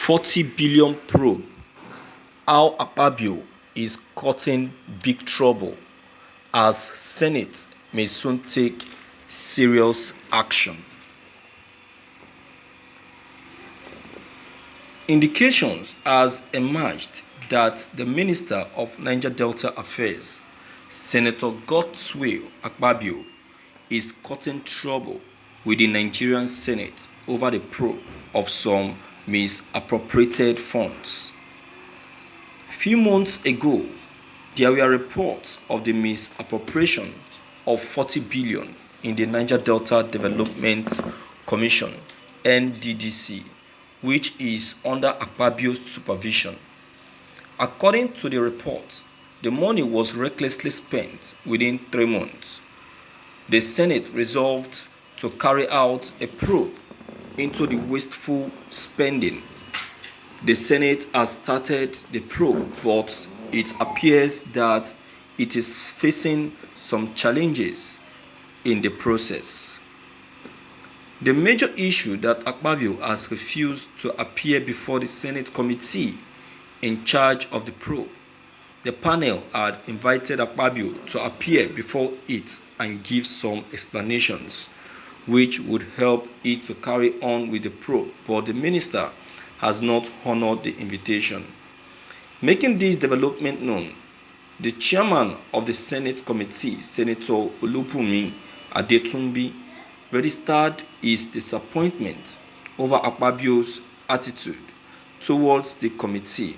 40 billion probe. How AKPABIO is cutting big trouble as Senate may soon take serious action. Indications has emerged that the Minister of Niger Delta Affairs, Senator Godswill Akpabio, is cutting trouble with the Nigerian Senate over the probe of some misappropriated funds. Few months ago, there were reports of the misappropriation of 40 billion in the Niger Delta Development Commission (NDDC), which is under AKPABIO's supervision. According to the report, the money was recklessly spent within 3 months. The Senate resolved to carry out a probe into the wasteful spending. The Senate has started the probe, but it appears that it is facing some challenges in the process. The major issue that AKPABIO has refused to appear before the Senate committee in charge of the probe. The panel had invited AKPABIO to appear before it and give some explanations which would help it to carry on with the probe, but the minister has not honored the invitation. Making this development known, the chairman of the Senate committee, Senator Olupumi Adetunbi, registered his disappointment over AKPABIO's attitude towards the committee.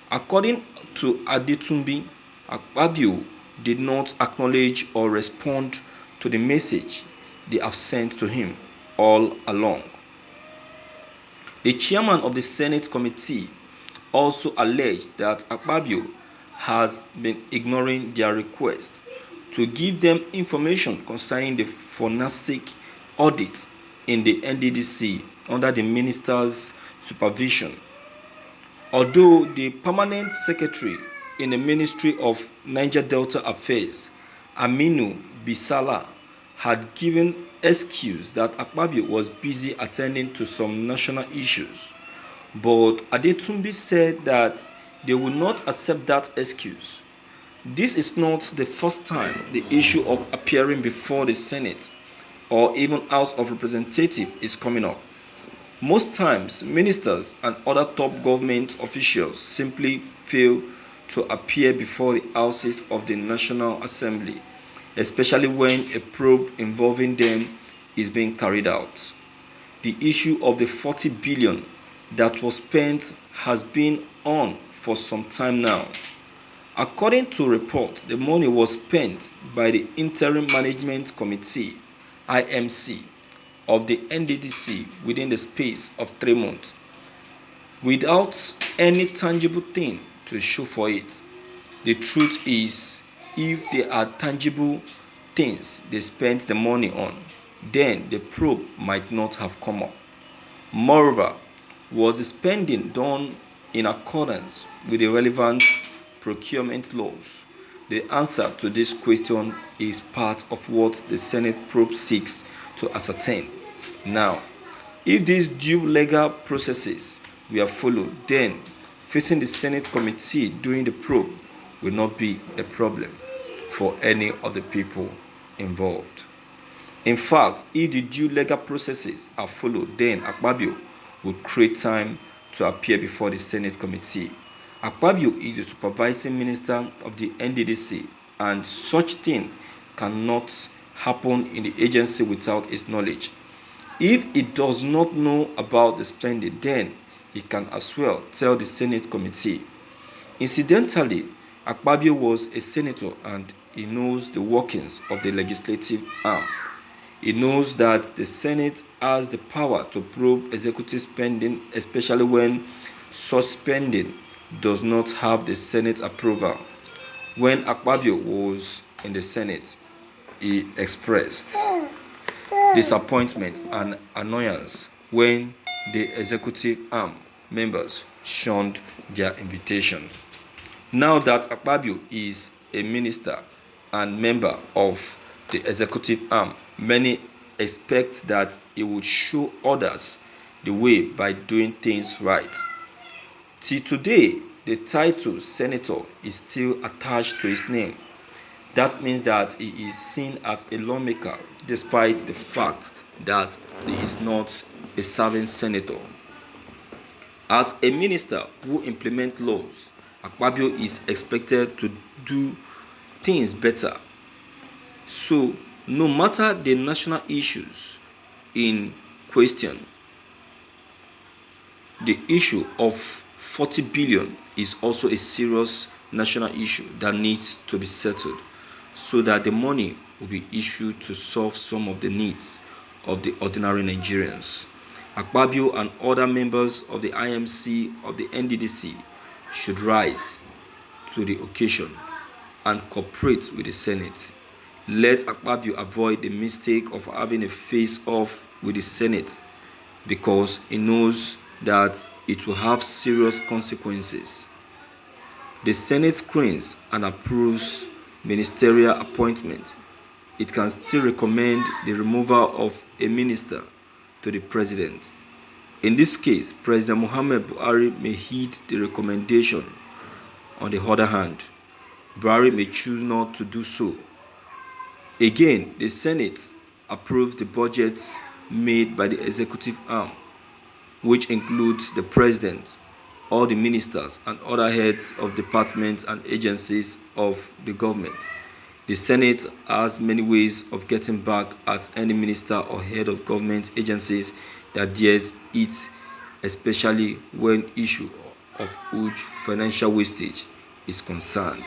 According to Adetunbi, AKPABIO did not acknowledge or respond to the message they have sent to him all along. The chairman of the Senate committee also alleged that AKPABIO has been ignoring their request to give them information concerning the forensic audit in the NDDC under the minister's supervision. Although the permanent secretary in the Ministry of Niger Delta Affairs, Aminu Bisala, had given excuse that AKPABIO was busy attending to some national issues, but Adetunbi said that they will not accept that excuse. This is not the first time the issue of appearing before the Senate or even House of Representatives is coming up. Most times, ministers and other top government officials simply fail to appear before the houses of the National Assembly, especially when a probe involving them is being carried out. The issue of the 40 billion that was spent has been on for some time now. According to reports, the money was spent by the Interim Management Committee (IMC) of the NDDC within the space of 3 months, without any tangible thing to show for it. The truth is, if there are tangible things they spent the money on, then the probe might not have come up. Moreover, was the spending done in accordance with the relevant procurement laws? The answer to this question is part of what the Senate probe seeks to ascertain. Now, if these due legal processes were followed, then facing the Senate committee during the probe will not be a problem for any of the people involved. In fact, if the due legal processes are followed, then AKPABIO will create time to appear before the Senate committee. AKPABIO is the supervising minister of the NDDC, and such thing cannot happen in the agency without its knowledge. If it does not know about the spending, then it can as well tell the Senate committee. Incidentally, AKPABIO was a senator and he knows the workings of the legislative arm. He knows that the Senate has the power to probe executive spending, especially when such spending does not have the Senate approval. When AKPABIO was in the Senate, he expressed disappointment and annoyance when the executive arm members shunned their invitation. Now that AKPABIO is a minister and member of the executive arm, many expect that he would show others the way by doing things right. Till today, the title senator is still attached to his name. That means that he is seen as a lawmaker despite the fact that he is not a serving senator. As a minister who implements laws, AKPABIO is expected to do things better. So, no matter the national issues in question, the issue of 40 billion is also a serious national issue that needs to be settled so that the money will be issued to solve some of the needs of the ordinary Nigerians. AKPABIO and other members of the IMC of the NDDC should rise to the occasion and cooperate with the Senate. Let AKPABIO avoid the mistake of having a face-off with the Senate because he knows that it will have serious consequences. The Senate screens and approves ministerial appointments. It can still recommend the removal of a minister to the president. In this case, President Muhammad Buhari may heed the recommendation. On the other hand, Buhari may choose not to do so. Again, the Senate approves the budgets made by the executive arm, which includes the president, all the ministers, and other heads of departments and agencies of the government. The Senate has many ways of getting back at any minister or head of government agencies that dares it, especially when issue of huge financial wastage is concerned.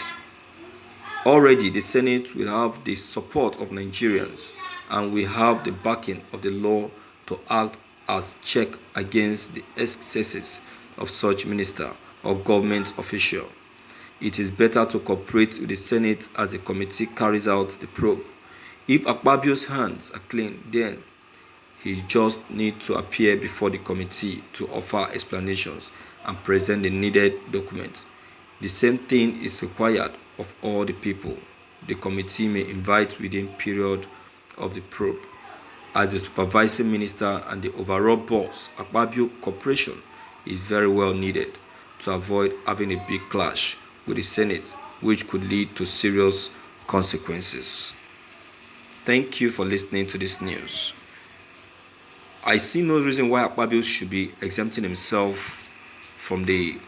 Already, the Senate will have the support of Nigerians and will have the backing of the law to act as check against the excesses of such minister or government official. It is better to cooperate with the Senate as the committee carries out the probe. If AKPABIO's hands are clean, then he just needs to appear before the committee to offer explanations and present the needed documents. The same thing is required of all the people the committee may invite within period of the probe. As the supervising minister and the overall boss, AKPABIO cooperation is very well needed to avoid having a big clash with the Senate, which could lead to serious consequences. Thank you for listening to this news. I see no reason why AKPABIO should be exempting himself from the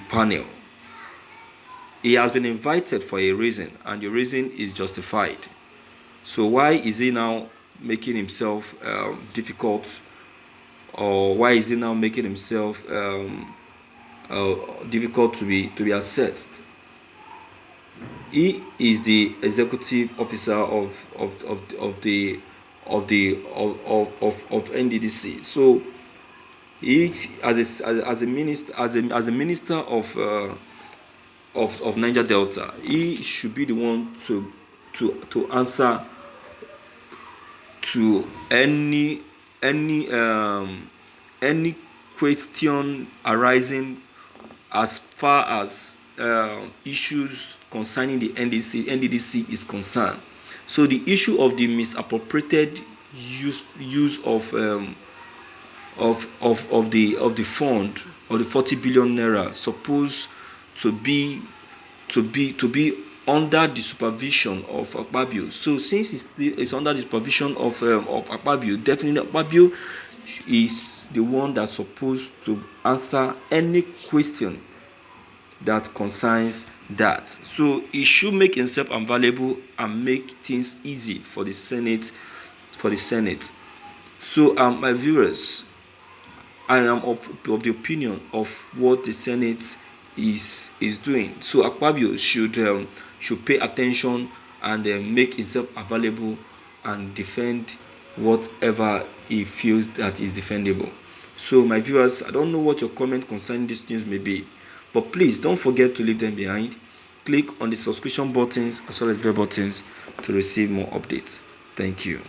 panel. He has been invited for a reason, and the reason is justified. So why is he now making himself difficult, or why is he now making himself difficult to be assessed? He is the executive officer of NDDC. So he, as a minister of Niger Delta, he should be the one to answer to any question arising as far as issues concerning the NDDC is concerned. So the issue of the misappropriated use of the fund, or the 40 billion naira, supposed to be under the supervision of AKPABIO. So since it's under the supervision of AKPABIO, definitely AKPABIO is the one that's supposed to answer any question that concerns that. So he should make himself available and make things easy for the Senate. So my viewers, I am of the opinion of what the Senate is doing. So AKPABIO should pay attention and make himself available and defend whatever he feels that is defendable. So my viewers, I don't know what your comment concerning this news may be, but please don't forget to leave them behind. Click on the subscription buttons as well as bell buttons to receive more updates. Thank you.